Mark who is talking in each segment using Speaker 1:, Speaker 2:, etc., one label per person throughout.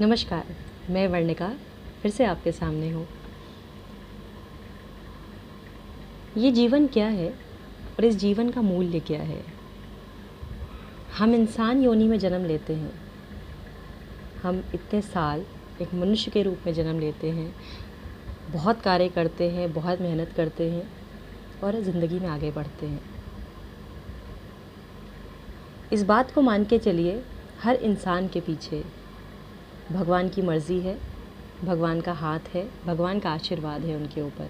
Speaker 1: नमस्कार, मैं वर्णिका फिर से आपके सामने हूँ। ये जीवन क्या है और इस जीवन का मूल्य क्या है? हम इंसान योनि में जन्म लेते हैं। हम इतने साल एक मनुष्य के रूप में जन्म लेते हैं, बहुत कार्य करते हैं, बहुत मेहनत करते हैं और ज़िंदगी में आगे बढ़ते हैं। इस बात को मान के चलिए, हर इंसान के पीछे भगवान की मर्ज़ी है, भगवान का हाथ है, भगवान का आशीर्वाद है उनके ऊपर।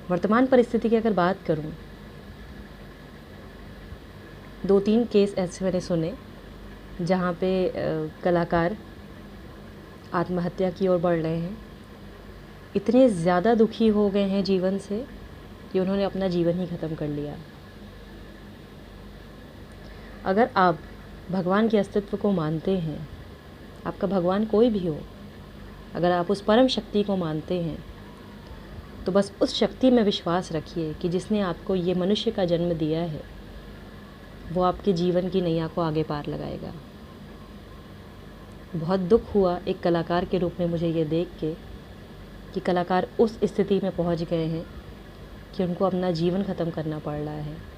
Speaker 1: वर्तमान परिस्थिति की अगर बात करूं, 2-3 केस ऐसे मैंने सुने जहां पे कलाकार आत्महत्या की ओर बढ़ रहे हैं। इतने ज़्यादा दुखी हो गए हैं जीवन से कि उन्होंने अपना जीवन ही ख़त्म कर लिया। अगर आप भगवान के अस्तित्व को मानते हैं, आपका भगवान कोई भी हो, अगर आप उस परम शक्ति को मानते हैं तो बस उस शक्ति में विश्वास रखिए कि जिसने आपको ये मनुष्य का जन्म दिया है वो आपके जीवन की नैया को आगे पार लगाएगा। बहुत दुख हुआ एक कलाकार के रूप में मुझे ये देख के कि कलाकार उस स्थिति में पहुंच गए हैं कि उनको अपना जीवन ख़त्म करना पड़ रहा है।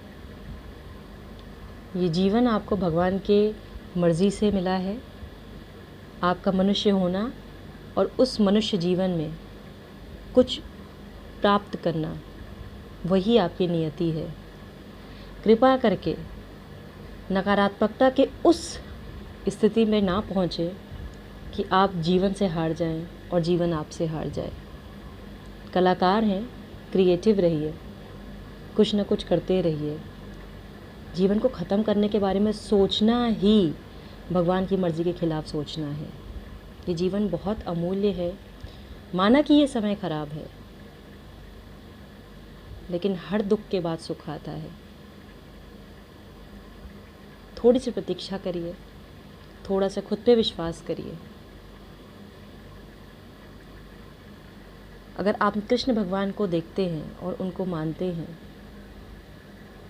Speaker 1: ये जीवन आपको भगवान के मर्ज़ी से मिला है। आपका मनुष्य होना और उस मनुष्य जीवन में कुछ प्राप्त करना, वही आपकी नियति है। कृपा करके नकारात्मकता के उस स्थिति में ना पहुँचे कि आप जीवन से हार जाएं और जीवन आपसे हार जाए। कलाकार हैं, क्रिएटिव रहिए, कुछ ना कुछ करते रहिए। जीवन को ख़त्म करने के बारे में सोचना ही भगवान की मर्ज़ी के ख़िलाफ़ सोचना है। ये जीवन बहुत अमूल्य है। माना कि ये समय ख़राब है, लेकिन हर दुख के बाद सुख आता है। थोड़ी सी प्रतीक्षा करिए, थोड़ा सा खुद पे विश्वास करिए। अगर आप कृष्ण भगवान को देखते हैं और उनको मानते हैं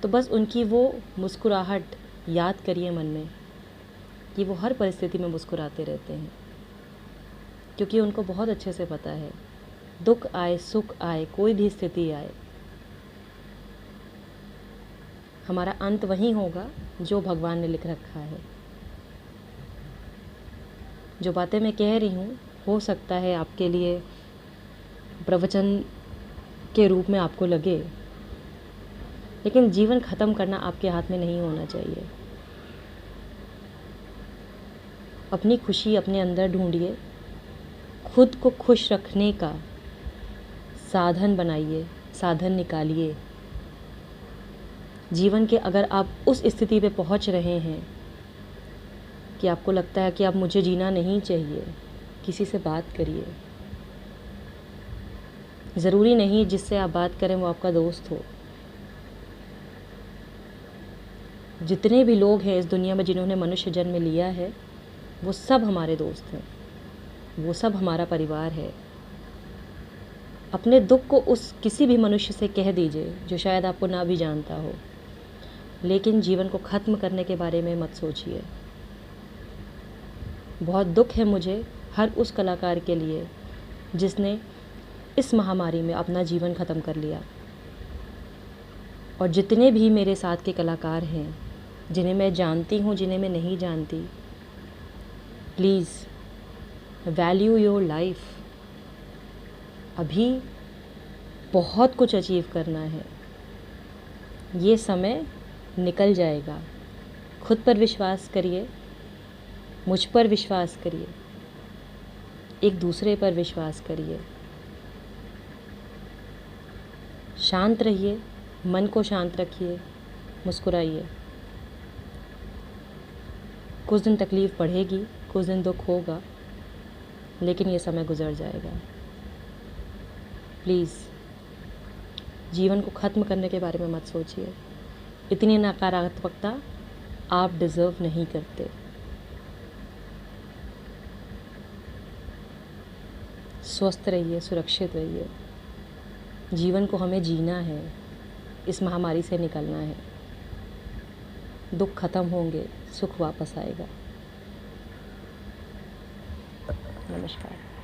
Speaker 1: तो बस उनकी वो मुस्कुराहट याद करिए मन में कि वो हर परिस्थिति में मुस्कुराते रहते हैं, क्योंकि उनको बहुत अच्छे से पता है दुख आए सुख आए, कोई भी स्थिति आए, हमारा अंत वहीं होगा जो भगवान ने लिख रखा है। जो बातें मैं कह रही हूँ हो सकता है आपके लिए प्रवचन के रूप में आपको लगे, लेकिन जीवन ख़त्म करना आपके हाथ में नहीं होना चाहिए। अपनी खुशी अपने अंदर ढूंढिए, खुद को खुश रखने का साधन बनाइए, साधन निकालिए। जीवन के अगर आप उस स्थिति पे पहुंच रहे हैं कि आपको लगता है कि अब मुझे जीना नहीं चाहिए, किसी से बात करिए। ज़रूरी नहीं जिससे आप बात करें वो आपका दोस्त हो। जितने भी लोग हैं इस दुनिया में जिन्होंने मनुष्य जन्म लिया है, वो सब हमारे दोस्त हैं, वो सब हमारा परिवार है। अपने दुख को उस किसी भी मनुष्य से कह दीजिए जो शायद आपको ना भी जानता हो, लेकिन जीवन को ख़त्म करने के बारे में मत सोचिए। बहुत दुख है मुझे हर उस कलाकार के लिए जिसने इस महामारी में अपना जीवन ख़त्म कर लिया। और जितने भी मेरे साथ के कलाकार हैं, जिन्हें मैं जानती हूँ, जिन्हें मैं नहीं जानती, प्लीज़ वैल्यू योर लाइफ। अभी बहुत कुछ अचीव करना है, ये समय निकल जाएगा। खुद पर विश्वास करिए, मुझ पर विश्वास करिए, एक दूसरे पर विश्वास करिए। शांत रहिए, मन को शांत रखिए, मुस्कुराइए। कुछ दिन तकलीफ़ बढ़ेगी, कुछ दिन दुख होगा, लेकिन ये समय गुजर जाएगा। प्लीज़ जीवन को ख़त्म करने के बारे में मत सोचिए। इतनी नकारात्मकता आप डिज़र्व नहीं करते। स्वस्थ रहिए, सुरक्षित रहिए। जीवन को हमें जीना है, इस महामारी से निकलना है। दुख ख़त्म होंगे, सुख वापस आएगा। नमस्कार।